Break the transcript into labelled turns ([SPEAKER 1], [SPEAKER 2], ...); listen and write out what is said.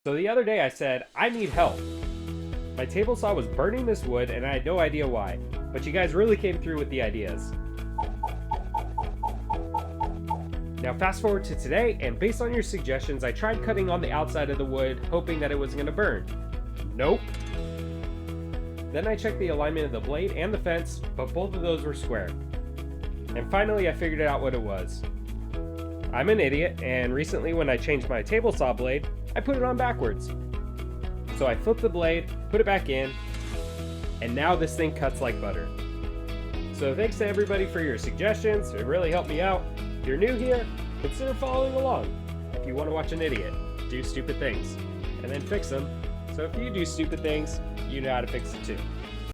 [SPEAKER 1] So the other day I said, I need help. My table saw was burning this wood and I had no idea why, but you guys really came through with the ideas. Now fast forward to today, and based on your suggestions, I tried cutting on the outside of the wood, hoping that it wasn't going to burn. Nope. Then I checked the alignment of the blade and the fence, but both of those were square. And finally I figured out what it was. I'm an idiot, and recently when I changed my table saw blade, I put it on backwards. So I flipped the blade, put it back in, and now this thing cuts like butter. So thanks to everybody for your suggestions, it really helped me out. If you're new here, consider following along. If you want to watch an idiot do stupid things, and then fix them, so if you do stupid things, you know how to fix it too.